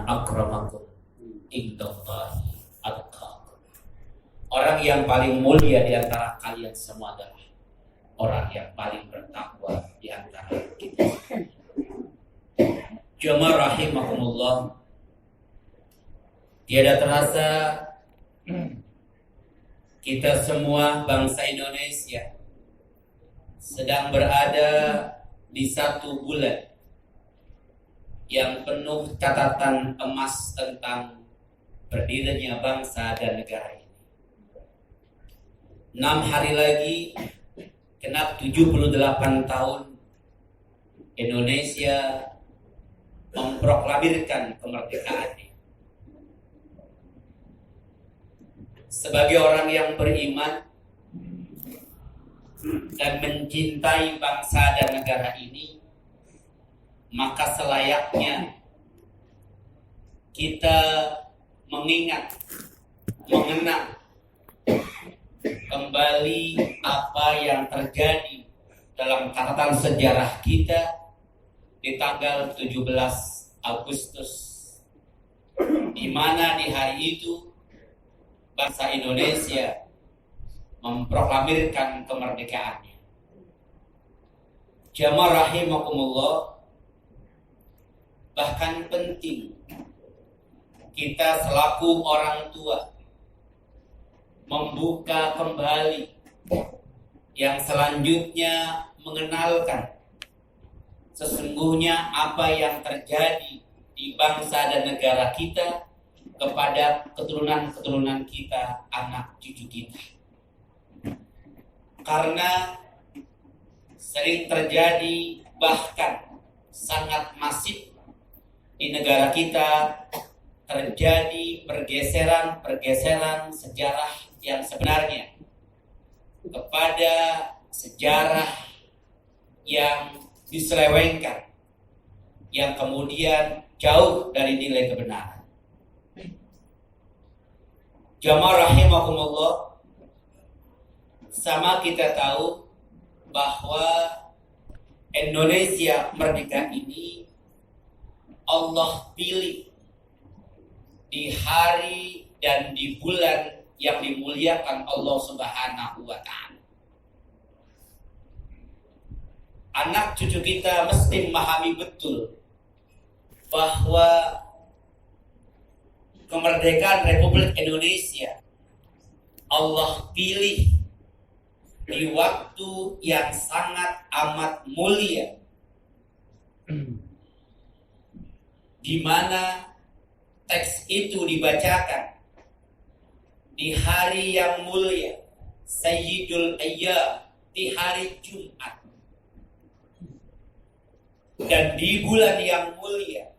akramakum indallahi atqakum. Orang yang paling mulia di antara kalian semua adalah orang yang paling bertakwa di antara kita. Jamaah rahimakumullah, tiada terasa kita semua bangsa Indonesia sedang berada di satu bulan yang penuh catatan emas tentang berdirinya bangsa dan negara ini. 6 hari lagi genap 78 tahun Indonesia memproklamirkan kemerdekaannya. Sebagai orang yang beriman dan mencintai bangsa dan negara ini, maka selayaknya kita mengingat, mengenang kembali apa yang terjadi dalam catatan sejarah kita di tanggal 17 Agustus, di mana di hari itu bangsa Indonesia memproklamirkan kemerdekaannya. Jamaah rahimakumullah, bahkan penting kita selaku orang tua membuka kembali yang selanjutnya mengenalkan sesungguhnya apa yang terjadi di bangsa dan negara kita kepada keturunan-keturunan kita, anak cucu kita. Karena sering terjadi, bahkan sangat masif di negara kita terjadi pergeseran sejarah yang sebenarnya kepada sejarah yang diselewengkan, yang kemudian jauh dari nilai kebenaran. Jamaah rahimakumullah, sama kita tahu bahwa Indonesia merdeka ini Allah pilih di hari dan di bulan yang dimuliakan Allah Subhanahu wa Ta'ala. Anak cucu kita mesti memahami betul bahwa kemerdekaan Republik Indonesia Allah pilih di waktu yang sangat amat mulia, di mana teks itu dibacakan di hari yang mulia, Sayyidul Ayyam, di hari Jumat, dan di bulan yang mulia,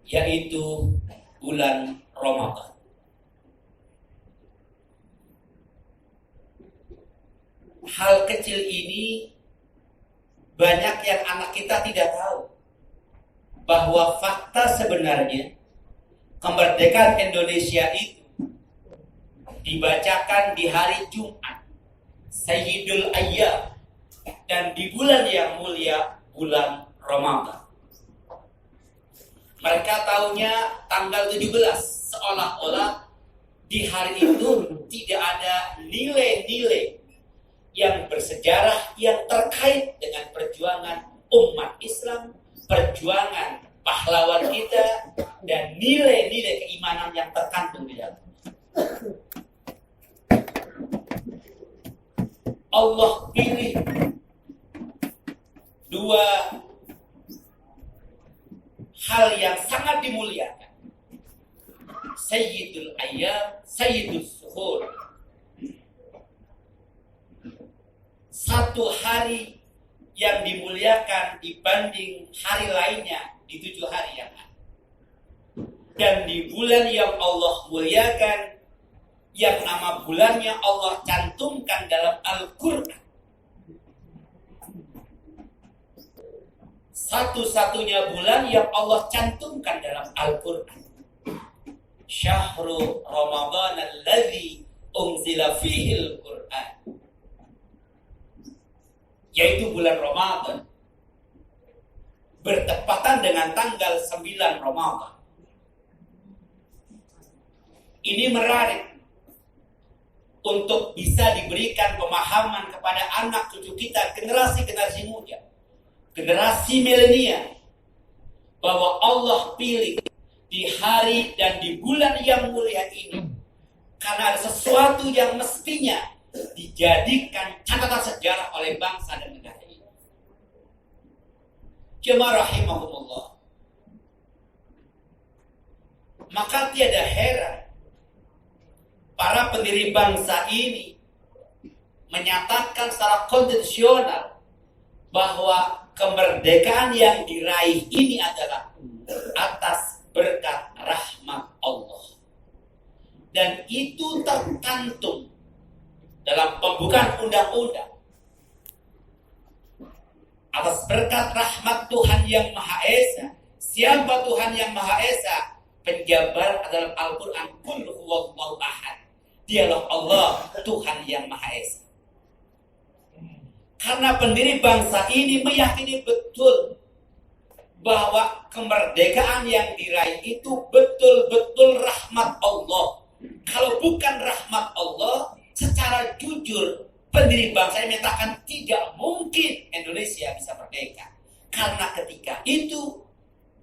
yaitu bulan Ramadan. Hal kecil ini banyak yang anak kita tidak tahu, bahwa fakta sebenarnya kemerdekaan Indonesia itu dibacakan di hari Jumat, Sayyidul Ayyam, dan di bulan yang mulia, bulan Ramadan. Mereka tahunya tanggal 17, seolah-olah di hari itu tidak ada nilai-nilai yang bersejarah yang terkait dengan perjuangan umat Islam, perjuangan pahlawan kita, dan nilai-nilai keimanan yang terkandung di dalam. Allah pilih dua hal yang sangat dimuliakan, Sayyidul Ayyam, Sayyidul Suhur. Satu hari yang dimuliakan dibanding hari lainnya di 7 hari yang ada. Dan di bulan yang Allah muliakan, yang nama bulannya Allah cantumkan dalam Al-Quran, satu-satunya bulan yang Allah cantumkan dalam Al-Quran, Syahrul Ramadan alladzi unzila fihil Quran, yaitu bulan Ramadan, bertepatan dengan tanggal 9 Ramadan. Ini menarik untuk bisa diberikan pemahaman kepada anak cucu kita, generasi-generasi muda, generasi milenial, bahwa Allah pilih di hari dan di bulan yang mulia ini karena ada sesuatu yang mestinya dijadikan catatan sejarah oleh bangsa dan negara ini. Jemaah rahimahumullah, maka tiada heran para pendiri bangsa ini menyatakan secara konstitusional bahwa kemerdekaan yang diraih ini adalah atas berkat rahmat Allah. Dan itu tercantum dalam pembukaan undang-undang. Atas berkat rahmat Tuhan yang Maha Esa. Siapa Tuhan yang Maha Esa? Penjabar adalah Al-Quran. Qul huwallahu ahad. Dialah Allah, Tuhan yang Maha Esa. Karena pendiri bangsa ini meyakini betul bahwa kemerdekaan yang diraih itu betul-betul rahmat Allah. Kalau bukan rahmat Allah, secara jujur pendiri bangsa ini menyatakan tidak mungkin Indonesia bisa merdeka. Karena ketika itu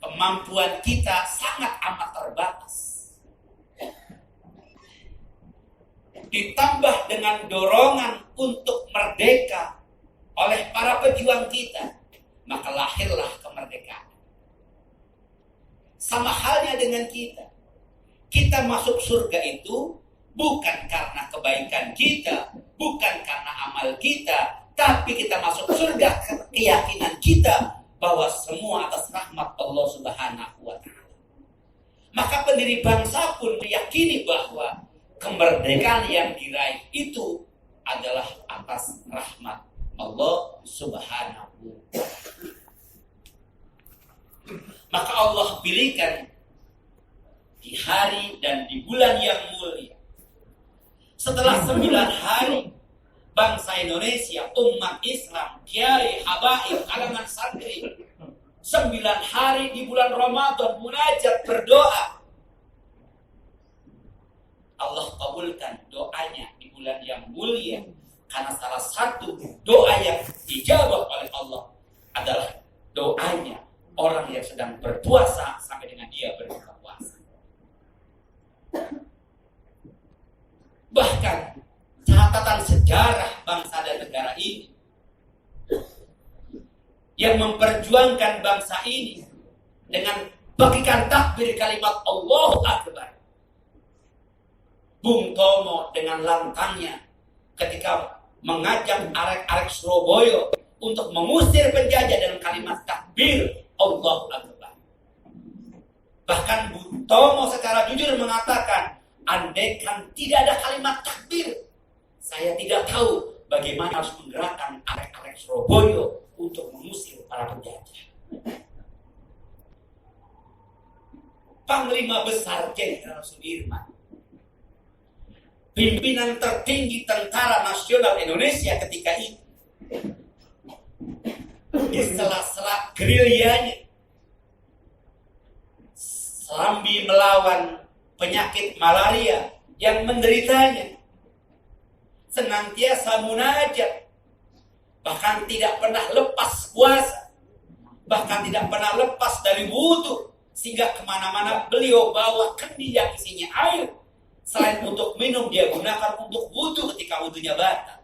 kemampuan kita sangat amat terbatas. Ditambah dengan dorongan untuk merdeka oleh para pejuang kita, maka lahirlah kemerdekaan. Sama halnya dengan kita. Kita masuk surga itu bukan karena kebaikan kita, bukan karena amal kita, tapi kita masuk surga karena keyakinan kita bahwa semua atas rahmat Allah Subhanahu wa Ta'ala. Maka pendiri bangsa pun meyakini bahwa kemerdekaan yang diraih itu adalah atas rahmat Allah Subhanahu wa Ta'ala. Maka Allah pilihkan di hari dan di bulan yang mulia. Setelah 9 hari, bangsa Indonesia, umat Islam, kiai, habaib, kalangan santri, 9 hari di bulan Ramadan munajat berdoa. Allah kabulkan doanya di bulan yang mulia, karena salah satu doa yang dijawab oleh Allah adalah doanya orang yang sedang berpuasa sampai dengan dia berbuka puasa. Bahkan catatan sejarah bangsa dan negara ini yang memperjuangkan bangsa ini dengan bagikan takbir kalimat Allahu Akbar. Bung Tomo dengan lantangnya ketika mengajak arek-arek Surabaya untuk mengusir penjajah dengan kalimat takbir Allahu Akbar. Bahkan Bung Tomo secara jujur mengatakan, andaikan tidak ada kalimat takbir, saya tidak tahu bagaimana harus menggerakkan arek-arek Surabaya untuk mengusir para penjajah. Panglima Besar Jenderal Sudirman, pimpinan tertinggi Tentara Nasional Indonesia ketika itu, di sela-sela gerilyanya sambil melawan penyakit malaria yang menderitanya, senantiasa munajat, bahkan tidak pernah lepas puasa, bahkan tidak pernah lepas dari wudu, sehingga kemana-mana beliau bawa kendi yang isinya air. Selain untuk minum, dia gunakan untuk wudu ketika wudunya batal.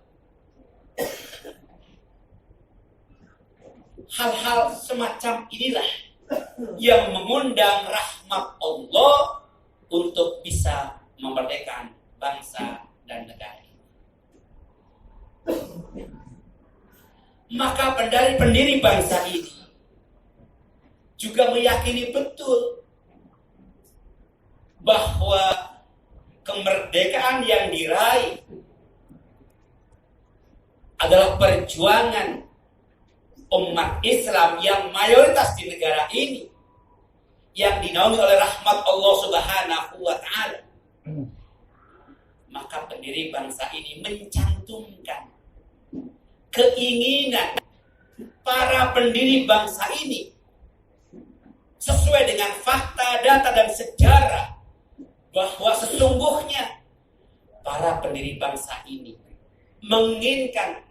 Hal-hal semacam inilah yang mengundang rahmat Allah untuk bisa memerdekakan bangsa dan negara. Maka pendiri bangsa ini juga meyakini betul bahwa kemerdekaan yang diraih adalah perjuangan umat Islam yang mayoritas di negara ini, yang dinaungi oleh rahmat Allah Subhanahu wa Ta'ala. Maka pendiri bangsa ini mencantumkan keinginan para pendiri bangsa ini sesuai dengan fakta, data, dan sejarah bahwa sesungguhnya para pendiri bangsa ini menginginkan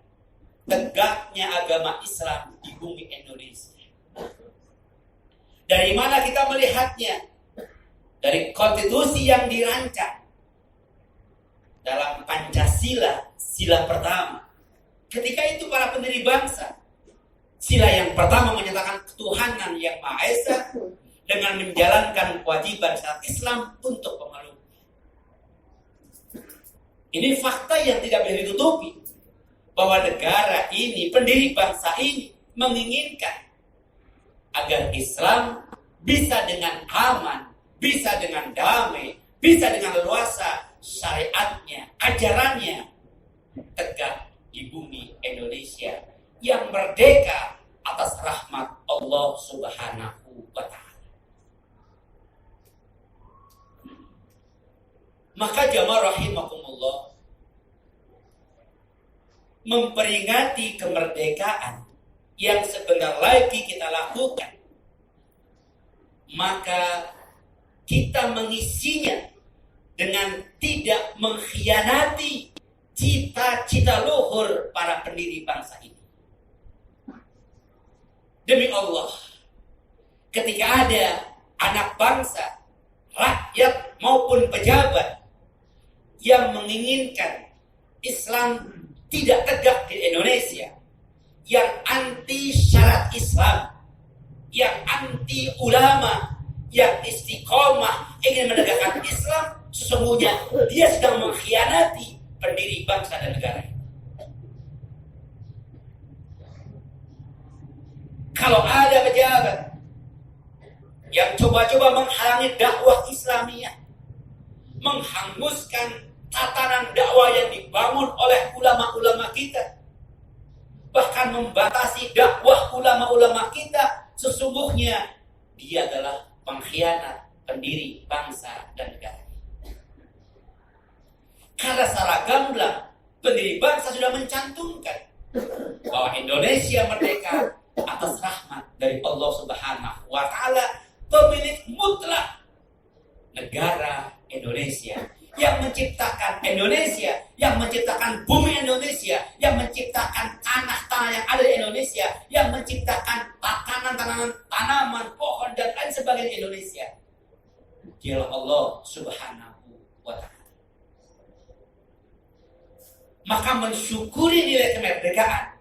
tegaknya agama Islam di bumi Indonesia. Dari mana kita melihatnya? Dari konstitusi yang dirancang dalam Pancasila, sila pertama. Ketika itu para pendiri bangsa, sila yang pertama menyatakan ketuhanan yang Maha Esa dengan menjalankan kewajiban syariat Islam untuk pemeluk. Ini fakta yang tidak boleh ditutupi, bahwa negara ini, pendiri bangsa ini menginginkan agar Islam bisa dengan aman, bisa dengan damai, bisa dengan leluasa syariatnya, ajarannya tegak di bumi Indonesia yang merdeka atas rahmat Allah Subhanahu wa Ta'ala. Maka jamaah rahimakumullah, memperingati kemerdekaan yang sebentar lagi kita lakukan, maka kita mengisinya dengan tidak mengkhianati cita-cita luhur para pendiri bangsa ini. Demi Allah, ketika ada anak bangsa, rakyat maupun pejabat yang menginginkan Islam tidak tegak di Indonesia, yang anti syarat Islam, yang anti ulama, yang istiqomah ingin menegakkan Islam, sesungguhnya dia sedang mengkhianati pendiri bangsa dan negara ini. Kalau ada pejabat yang coba-coba menghalangi dakwah Islamiyah, menghanguskan tatanan dakwah yang dibangun oleh ulama-ulama kita, bahkan membatasi dakwah ulama-ulama kita, sesungguhnya dia adalah pengkhianat pendiri bangsa dan negara. Karena secara gamblang pendiri bangsa sudah mencantumkan bahwa Indonesia merdeka atas rahmat dari Allah Subhanahu wa Ta'ala, pemilik mutlak negara Indonesia, yang menciptakan Indonesia, yang menciptakan bumi Indonesia, yang menciptakan tanah-tanah yang ada di Indonesia, yang menciptakan tanaman, pohon dan lain sebagainya di Indonesia. Dialah Allah Subhanahu wa Ta'ala. Maka mensyukuri nilai kemerdekaan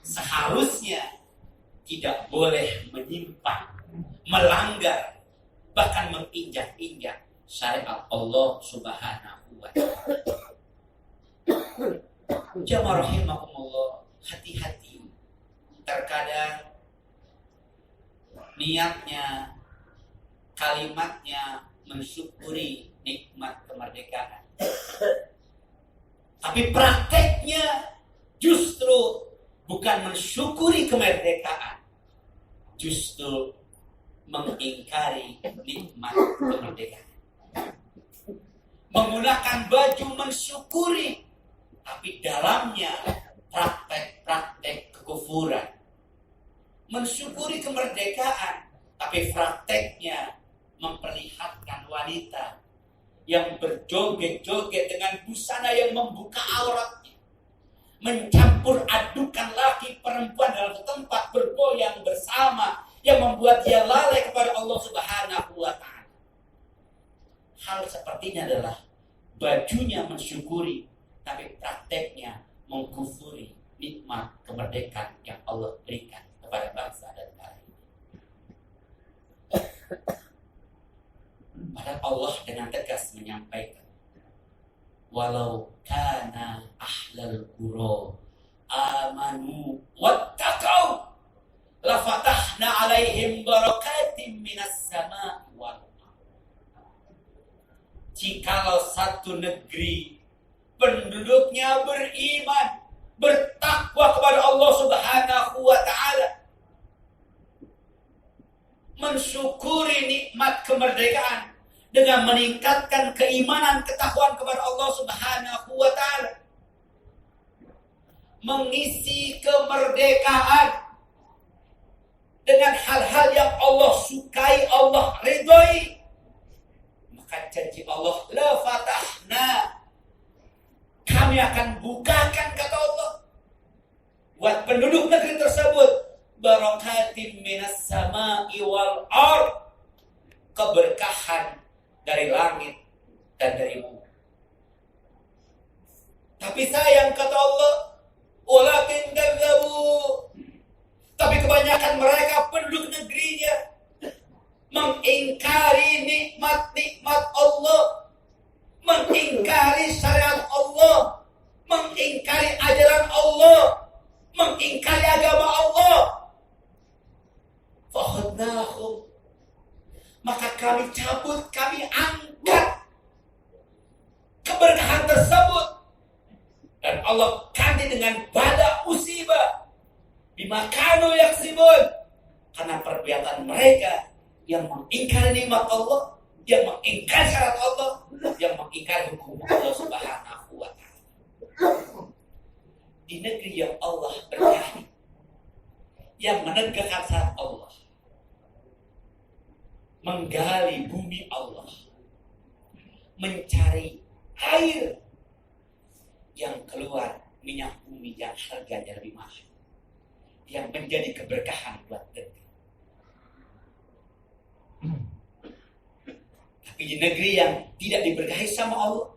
seharusnya tidak boleh menyimpang, melanggar, bahkan menginjak-injak syariat Allah Subhanahu wa Ta'ala. Jamaah rahimakumullah, hati-hati. Terkadang niatnya, kalimatnya mensyukuri nikmat kemerdekaan, tapi prakteknya justru bukan mensyukuri kemerdekaan, justru mengingkari nikmat kemerdekaan. Menggunakan baju mensyukuri, tapi dalamnya praktek-praktek kekufuran. Mensyukuri kemerdekaan, tapi prakteknya memperlihatkan wanita yang berjoget-joget dengan busana yang membuka auratnya, mencampur adukan laki perempuan dalam tempat bergoyang bersama, yang membuat dia lalai kepada Allah Subhanahu wa Ta'ala. Hal sepertinya adalah bajunya mensyukuri, tapi prakteknya mengkufuri nikmat kemerdekaan yang Allah berikan kepada bangsa dan negara ini. Padahal Allah dengan tegas menyampaikan, walau kana ahlal qura amanu wattaqau la fatahna alaihim barakatim minas sama'i wal ardh. Jikalau satu negeri penduduknya beriman, bertakwa kepada Allah Subhanahu wa Ta'ala, mensyukuri nikmat kemerdekaan dengan meningkatkan keimanan, ketakwaan kepada Allah Subhanahu wa Ta'ala, mengisi kemerdekaan dengan hal-hal yang Allah sukai, Allah ridhoi, Maka janji Allah, la fatahna, kami akan bukakan, kata Allah, buat penduduk negeri tersebut, barakatim minas sama'i wal ard, keberkahan dari langit dan dari bumi. Tapi sayang, kata Allah, walakin kadzabu, tapi kebanyakan mereka penduduk negerinya mengingkari nikmat-nikmat Allah, mengingkari syariat Allah, mengingkari ajaran Allah, mengingkari agama Allah. Fakhadnahum, maka kami cabut, kami angkat keberkahan tersebut, dan Allah ganti dengan bala musibah bima kanu yaksibun, karena perbuatan mereka yang mengingkari nikmat Allah, yang mengingkari syarat Allah, yang mengingkari hukum Allah Subhanahu wa ta'ala. Di negeri yang Allah berkahi, yang menegakkan syarat Allah, menggali bumi Allah, mencari air yang keluar minyak bumi yang harganya lebih mahal, yang menjadi keberkahan buat negeri. Tapi di negeri yang tidak diberkahi sama Allah,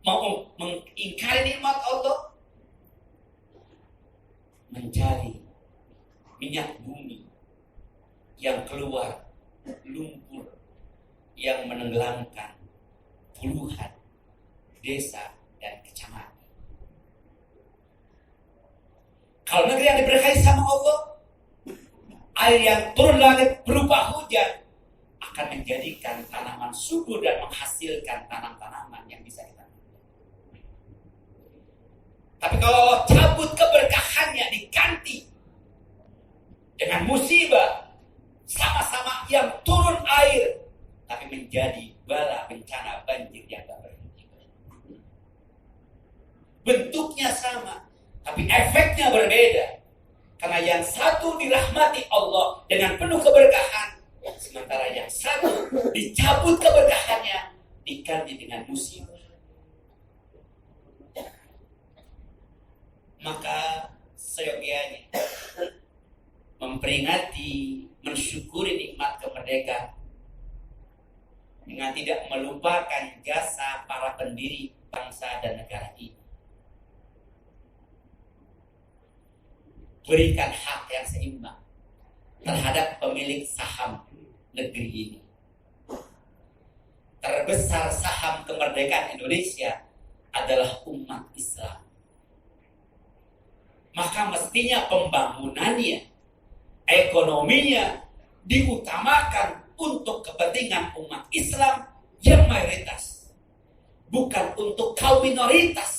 mau mengingkari nikmat Allah, mencari minyak bumi yang keluar lumpur yang menenggelamkan puluhan desa dan kecamatan. Kalau negeri yang diberkahi sama Allah, air yang turun langit berupa hujan akan menjadikan tanaman subur dan menghasilkan tanam-tanaman yang bisa kita makan. Tapi kalau Allah cabut keberkahannya, diganti dengan musibah, sama-sama yang turun air, tapi menjadi bala bencana banjir yang tak berhenti. Bentuknya sama, tapi efeknya berbeda. Karena yang satu dirahmati Allah dengan penuh keberkahan, sementara yang satu dicabut keberkahannya, diganti dengan musibah. Maka seyogianya memperingati, mensyukuri nikmat kemerdekaan dengan tidak melupakan jasa para pendiri bangsa dan negara ini. Berikan hak yang seimbang terhadap pemilik saham negeri ini. Terbesar saham kemerdekaan Indonesia adalah umat Islam. Maka mestinya pembangunannya, ekonominya diutamakan untuk kepentingan umat Islam yang mayoritas, bukan untuk kaum minoritas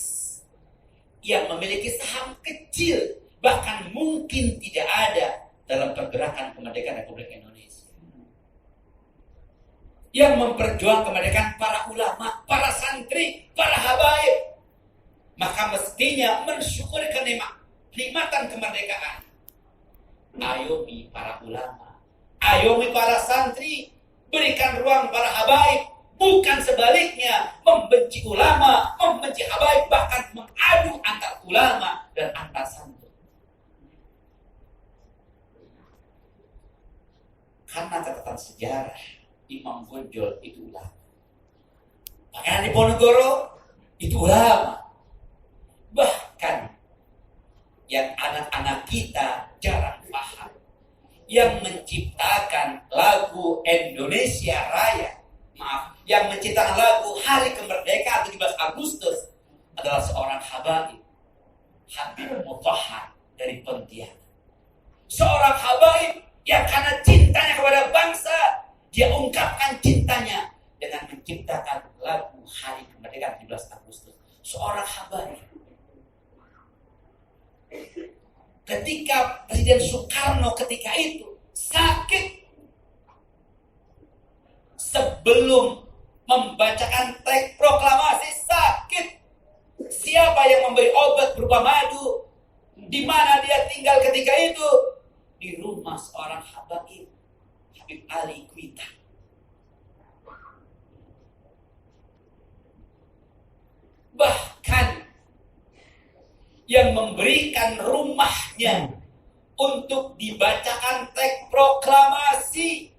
yang memiliki saham kecil, bahkan mungkin tidak ada dalam pergerakan kemerdekaan Republik Indonesia. Yang memperjuangkan kemerdekaan para ulama, para santri, para habaib, maka mestinya mensyukuri kenikmatan kemerdekaan. Ayomi para ulama, ayomi para santri, berikan ruang para habaib, bukan sebaliknya membenci ulama, membenci habaib, bahkan mengadu antar ulama dan antar santri. Karena catatan sejarah, Imam Bonjol itu ulama, Pangeran Diponegoro itu ulama. Bahkan yang anak-anak kita jarang paham, yang menciptakan lagu Indonesia Raya, yang menciptakan lagu Hari Kemerdekaan 17 Agustus adalah seorang habaib, Habib Mutahhar dari Pontianak. Seorang habaib yang karena cintanya kepada bangsa, dia ungkapkan cintanya dengan menciptakan lagu Hari Kemerdekaan 17 Agustus. Seorang habaib. Ketika Presiden Soekarno ketika itu sakit, sebelum membacakan teks proklamasi sakit, siapa yang memberi obat berupa madu? Di mana dia tinggal ketika itu? Di rumah seorang habaib, Habib Ali Kuita. yang memberikan rumahnya untuk dibacakan teks proklamasi,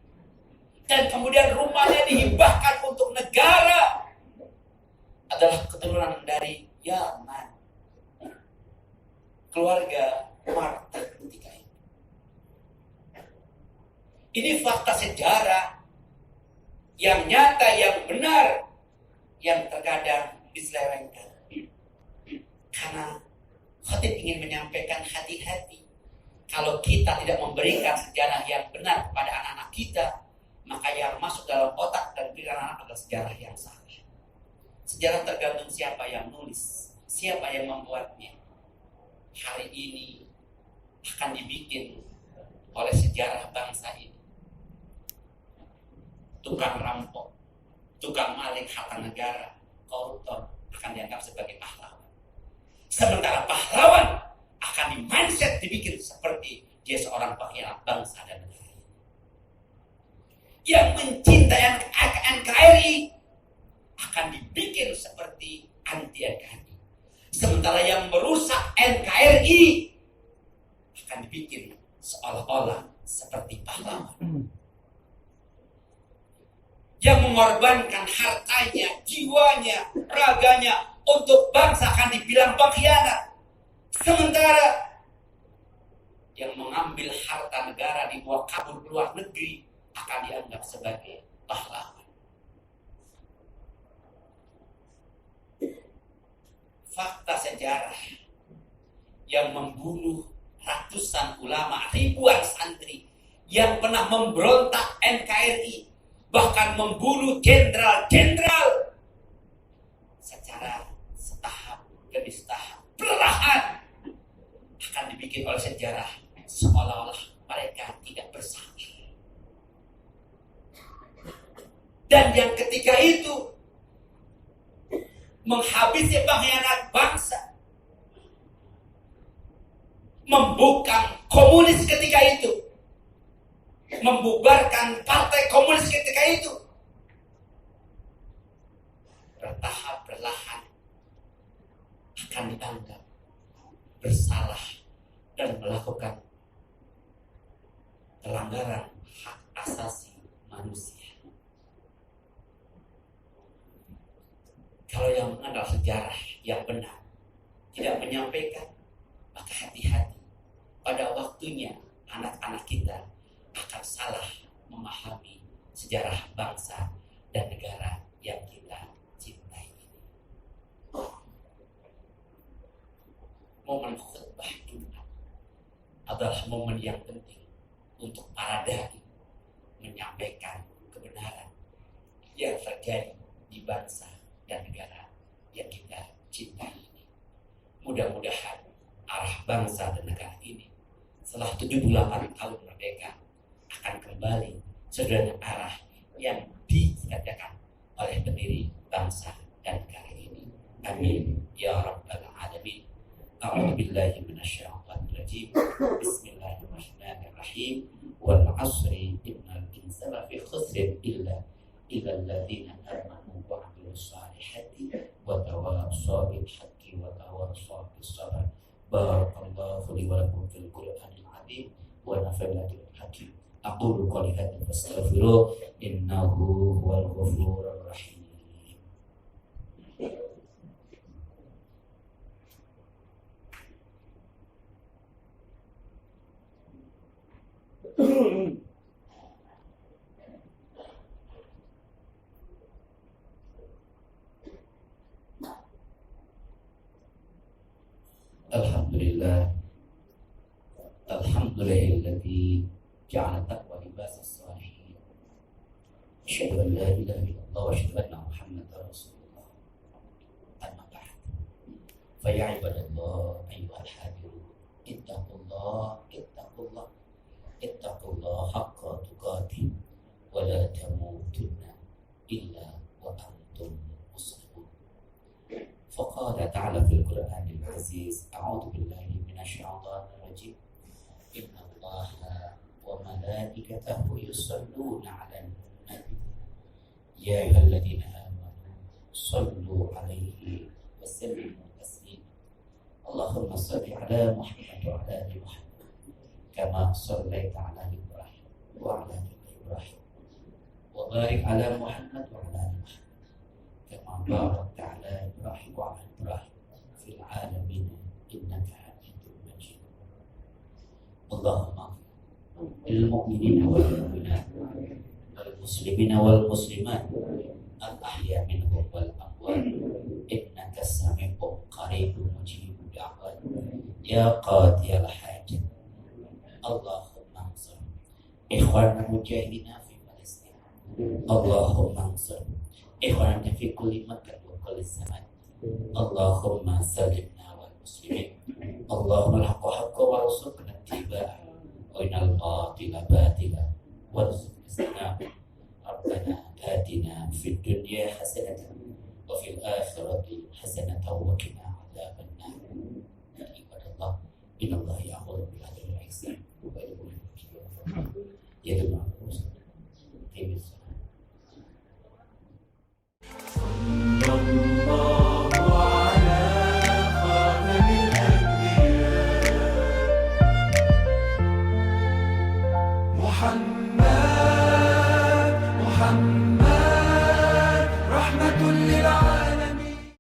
dan kemudian rumahnya dihibahkan untuk negara, adalah keturunan dari Yaman, keluarga Martin ketika itu. Ini fakta sejarah yang nyata, yang benar, yang terkadang diselewengkan. Karena khatib ingin menyampaikan hati-hati. Kalau kita tidak memberikan sejarah yang benar kepada anak-anak kita, maka yang masuk dalam otak dan pikiran anak adalah sejarah yang salah. Sejarah tergantung siapa yang nulis, siapa yang membuatnya. Hari ini akan dibikin oleh sejarah bangsa ini. Tukang rampok, tukang maling harta negara, koruptor akan dianggap sebagai pahlawan. Sementara pahlawan akan di-mindset, dibikin seperti dia seorang pengkhianat bangsa dan negara. Yang mencintai NKRI akan dibikin seperti anti NKRI. Sementara yang merusak NKRI akan dibikin seolah-olah seperti pahlawan. Yang mengorbankan hartanya, jiwanya, raganya untuk bangsa akan dibilang pengkhianat. Sementara yang mengambil harta negara dibawa kabur ke luar negeri akan dianggap sebagai pahlawan. Fakta sejarah yang membunuh ratusan ulama, ribuan santri yang pernah memberontak NKRI, bahkan membunuh jenderal-jenderal secara setahap demi setahap, perlahan akan dibikin oleh sejarah seolah-olah mereka tidak bersalah. Dan yang ketika itu menghabisi pengkhianat bangsa, membungkam komunis ketika itu, membubarkan partai komunis ketika itu, bertahap perlahan akan dianggap bersalah dan melakukan pelanggaran hak asasi manusia. Kalau yang mengenal sejarah yang benar tidak menyampaikan, maka hati-hati. Pada waktunya anak-anak kita akan salah memahami sejarah bangsa dan negara yang kita cintai ini. Momen khutbah Jumat adalah momen yang penting untuk para dai menyampaikan kebenaran yang terjadi di bangsa dan negara yang kita cintai ini. Mudah-mudahan arah bangsa dan negara ini setelah 78 tahun merdeka akan kembali sesuai dengan arah yang dikerjakan oleh pendiri bangsa dan negara ini. Amin ya rabbal alamin. A'udzu billahi minasyaitonir rajim. Bismillahirrahmanirrahim. Wal 'ashri innal insana lafi khusrin illa alladziina aamanu wa 'amilus shalihati wa tawassaw bil haqqi wa tawassaw bis sabr. Barakallahu li wa lakum fil Qur'anil 'azim wa nafa'ana bil hakim. Aqulu qouli hadza fastaghfiruh innahu huwal ghafurur rahim. Alhamdulillah, alhamdulillahilladzi ja'ala taqwa libasas salihin. Asyhadu an la ilaha illallah wa asyhadu anna Muhammadar Rasulullah. Amma ba'd. Fa ya ibadallah ayyuhal hadirun, ittaqullah haqqa tuqatih wa la tamutunna illa wa antum muslimun. فقال تعالى في القرآن العزيز أعوذ بالله من الشيطان الرجيم إن الله وملائكته يصلون على النبي يا أيها الذين آمنوا صلوا عليه وسلموا تسليما اللهم اللهم صل على محمد وعلى آل محمد كما صليت على إبراهيم وعلى آل إبراهيم وبارك على محمد وعلى آل محمد كما باركت على إبراهيم وعلى آل إبراهيم في العالمين إنك حميد مجيد. اللهم للمؤمنين والمؤمنات والمسلمين والمسلمات الأحياء منهم والأموات إنك سميع قريب مجيب الدعوات يا قاضي الحاجة. اللهم انصر إخواننا المجاهدين في فلسطين. اللهم انصر إخواننا في كل مكان وكل زمان. اللهم سلمنا والمسلمين. اللهم الحق حقا وارزقنا اتباعه وإن الباطل باطلا وارزقنا اجتنابه. ربنا آتنا في الدنيا حسنة وفي الآخرة حسنة وقنا